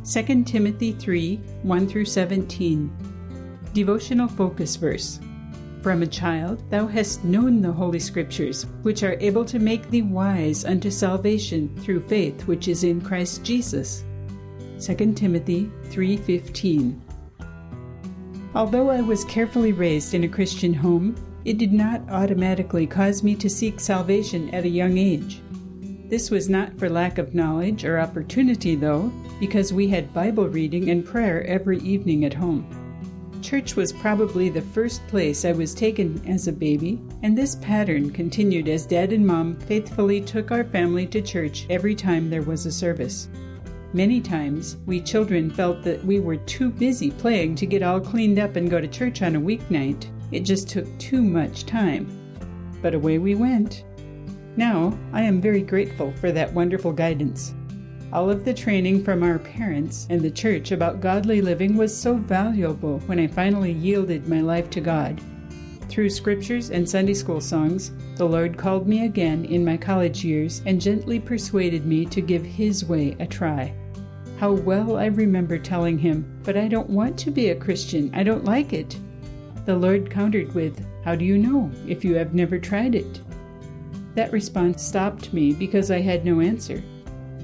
2 Timothy 3, 1-17. Devotional focus verse. From a child thou hast known the Holy Scriptures, which are able to make thee wise unto salvation through faith which is in Christ Jesus. 2 Timothy 3:15. Although I was carefully raised in a Christian home, it did not automatically cause me to seek salvation at a young age. This was not for lack of knowledge or opportunity, though, because we had Bible reading and prayer every evening at home. Church was probably the first place I was taken as a baby, and this pattern continued as Dad and Mom faithfully took our family to church every time there was a service. Many times, we children felt that we were too busy playing to get all cleaned up and go to church on a weeknight. It just took too much time. But away we went. Now, I am very grateful for that wonderful guidance. All of the training from our parents and the church about godly living was so valuable when I finally yielded my life to God. Through scriptures and Sunday school songs, the Lord called me again in my college years and gently persuaded me to give His way a try. How well I remember telling Him, "But I don't want to be a Christian. I don't like it." The Lord countered with, "How do you know if you have never tried it?" That response stopped me because I had no answer.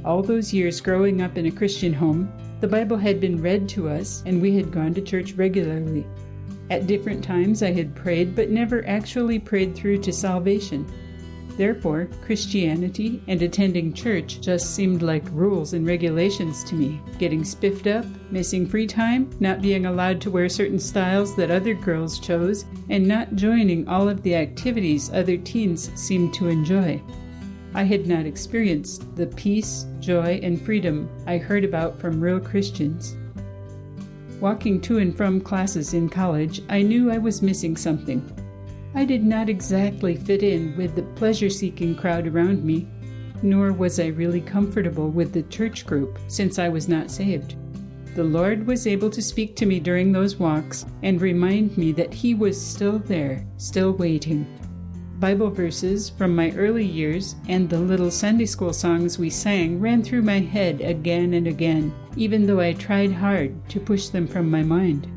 All those years growing up in a Christian home, the Bible had been read to us and we had gone to church regularly. At different times I had prayed but never actually prayed through to salvation. Therefore, Christianity and attending church just seemed like rules and regulations to me. Getting spiffed up, missing free time, not being allowed to wear certain styles that other girls chose, and not joining all of the activities other teens seemed to enjoy. I had not experienced the peace, joy, and freedom I heard about from real Christians. Walking to and from classes in college, I knew I was missing something. I did not exactly fit in with the pleasure-seeking crowd around me, nor was I really comfortable with the church group since I was not saved. The Lord was able to speak to me during those walks and remind me that He was still there, still waiting. Bible verses from my early years and the little Sunday school songs we sang ran through my head again and again, even though I tried hard to push them from my mind.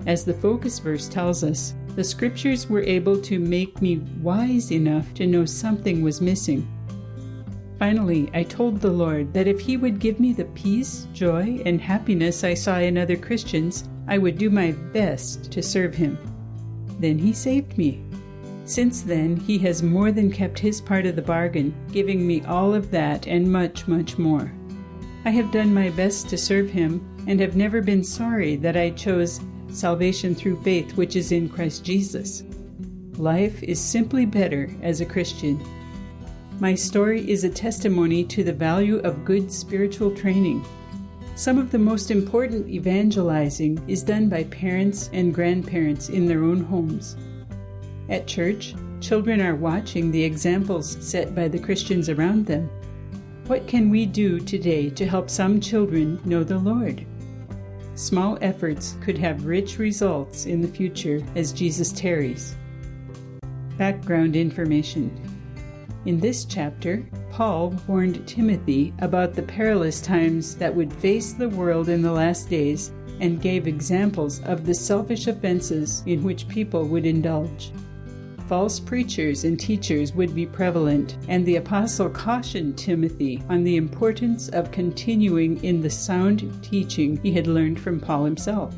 As the focus verse tells us, the scriptures were able to make me wise enough to know something was missing. Finally, I told the Lord that if He would give me the peace, joy, and happiness I saw in other Christians, I would do my best to serve Him. Then He saved me. Since then, He has more than kept His part of the bargain, giving me all of that and much, much more. I have done my best to serve Him and have never been sorry that I chose salvation through faith which is in Christ Jesus. Life is simply better as a Christian. My story is a testimony to the value of good spiritual training. Some of the most important evangelizing is done by parents and grandparents in their own homes. At church, children are watching the examples set by the Christians around them. What can we do today to help some children know the Lord? Small efforts could have rich results in the future as Jesus tarries. Background information. In this chapter, Paul warned Timothy about the perilous times that would face the world in the last days and gave examples of the selfish offenses in which people would indulge. False preachers and teachers would be prevalent, and the apostle cautioned Timothy on the importance of continuing in the sound teaching he had learned from Paul himself.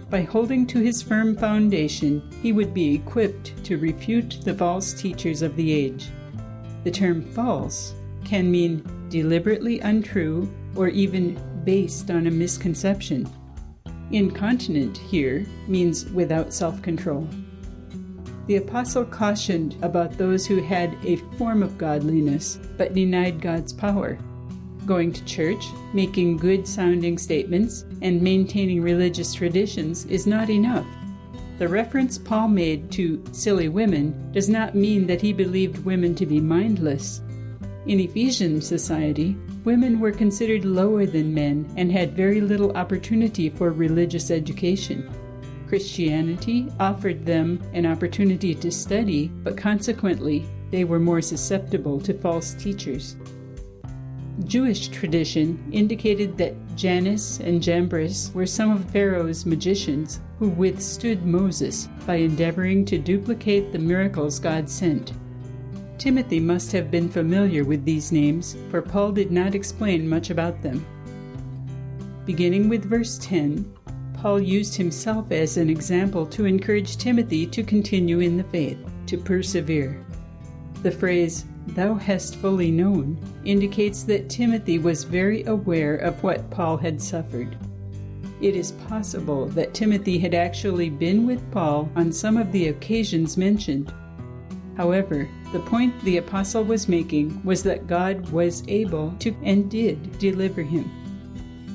By holding to his firm foundation, he would be equipped to refute the false teachers of the age. The term false can mean deliberately untrue or even based on a misconception. Incontinent here means without self-control. The apostle cautioned about those who had a form of godliness but denied God's power. Going to church, making good-sounding statements, and maintaining religious traditions is not enough. The reference Paul made to silly women does not mean that he believed women to be mindless. In Ephesian society, women were considered lower than men and had very little opportunity for religious education. Christianity offered them an opportunity to study, but consequently, they were more susceptible to false teachers. Jewish tradition indicated that Jannes and Jambres were some of Pharaoh's magicians who withstood Moses by endeavoring to duplicate the miracles God sent. Timothy must have been familiar with these names, for Paul did not explain much about them. Beginning with verse 10, Paul used himself as an example to encourage Timothy to continue in the faith, to persevere. The phrase, "Thou hast fully known," indicates that Timothy was very aware of what Paul had suffered. It is possible that Timothy had actually been with Paul on some of the occasions mentioned. However, the point the apostle was making was that God was able to and did deliver him.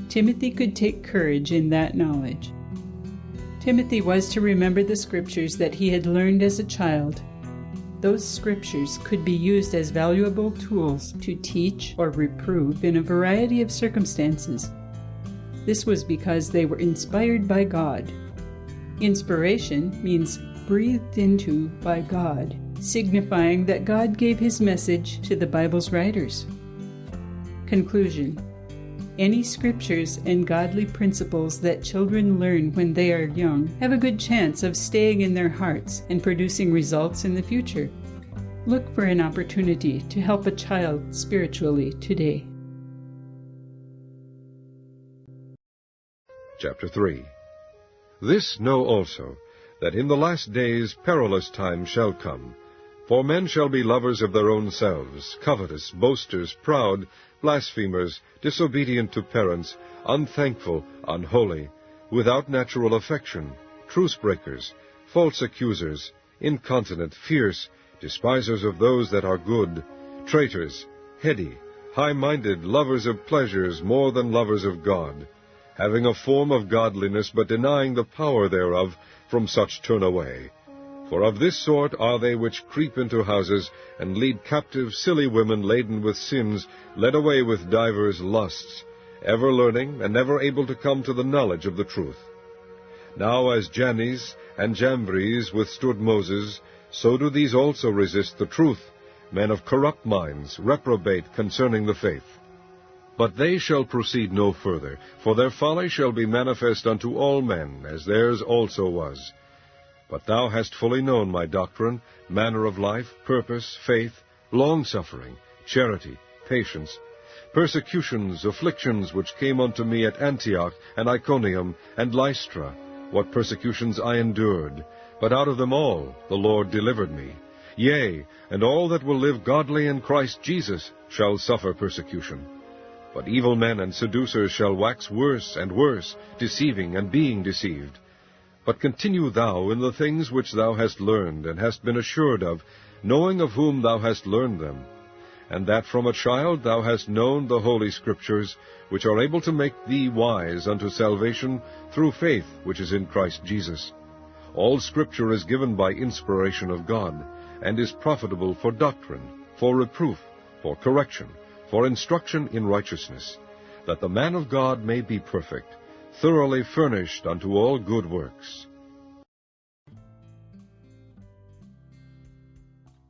Timothy could take courage in that knowledge. Timothy was to remember the scriptures that he had learned as a child. Those scriptures could be used as valuable tools to teach or reprove in a variety of circumstances. This was because they were inspired by God. Inspiration means breathed into by God, signifying that God gave his message to the Bible's writers. Conclusion: any scriptures and godly principles that children learn when they are young have a good chance of staying in their hearts and producing results in the future. Look for an opportunity to help a child spiritually today. Chapter 3. This know also, that in the last days perilous times shall come. For men shall be lovers of their own selves, covetous, boasters, proud, blasphemers, disobedient to parents, unthankful, unholy, without natural affection, trucebreakers, false accusers, incontinent, fierce, despisers of those that are good, traitors, heady, high-minded, lovers of pleasures more than lovers of God, having a form of godliness, but denying the power thereof. From such turn away. For of this sort are they which creep into houses, and lead captive silly women laden with sins, led away with divers lusts, ever learning, and never able to come to the knowledge of the truth. Now as Jannes and Jambres withstood Moses, so do these also resist the truth, men of corrupt minds, reprobate concerning the faith. But they shall proceed no further, for their folly shall be manifest unto all men, as theirs also was. But thou hast fully known my doctrine, manner of life, purpose, faith, longsuffering, charity, patience, persecutions, afflictions which came unto me at Antioch, and Iconium, and Lystra, what persecutions I endured, but out of them all the Lord delivered me. Yea, and all that will live godly in Christ Jesus shall suffer persecution. But evil men and seducers shall wax worse and worse, deceiving and being deceived. But continue thou in the things which thou hast learned, and hast been assured of, knowing of whom thou hast learned them, and that from a child thou hast known the holy Scriptures, which are able to make thee wise unto salvation through faith which is in Christ Jesus. All Scripture is given by inspiration of God, and is profitable for doctrine, for reproof, for correction, for instruction in righteousness, that the man of God may be perfect, thoroughly furnished unto all good works.